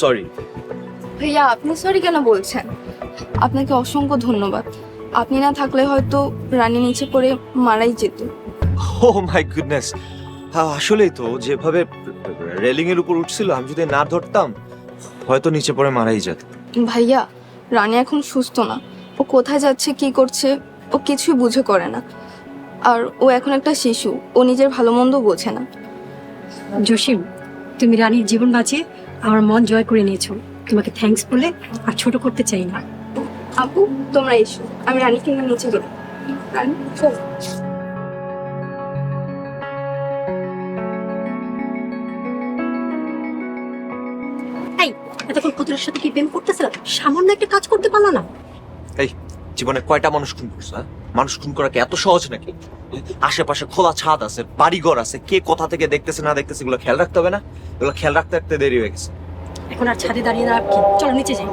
Sorry. ভাইয়া আপনি sorry কেন বলছেন? আপনাকে অসংখ্য ধন্যবাদ। আপনি না থাকলে হয়তো রানী নিচে পড়ে মারাই যেত। ও মাই গুডনেস, আসলেই তো যেভাবে রেলিং এর উপর উঠছিল, আমি যদি না ধরতাম হয়তো নিচে পড়ে মারাই যেত। ভাইয়া রানী এখন সুস্থ না। ও কোথায় যাচ্ছে কি করছে ও কিছুই বুঝে করে না। আর ও এখন একটা শিশু, ও নিজের ভালো মন্দ বোঝে না। জসিম, তুমি রানীর জীবন বাঁচিয়ে আমার মন জয় করে নিয়েছো। তোমাকে থ্যাঙ্কস বলে আর ছোট করতে চাই না। আপু তোমরা এসো, আমি রানীকে নিয়ে নিচে গেলাম। রানী চল। এই, এতক্ষণ পুতুলের সাথে কি প্রেম করতেছিলাম? সামান্য একটা কাজ করতে পারলো না? এই জীবনে কয়টা মানুষ খুন করছো? মানুষ খুন করা কি এত সহজ নাকি? আশেপাশে খোলা ছাদ আছে, বাড়িঘর আছে, কে কোথা থেকে দেখতেছে না দেখতেছে এগুলো খেয়াল রাখতে হবে না? এগুলো খেয়াল রাখতে রাখতে দেরি হয়ে গেছে। এখন আর ছাদে দাঁড়িয়ে না কি, চলো নিচে যাই।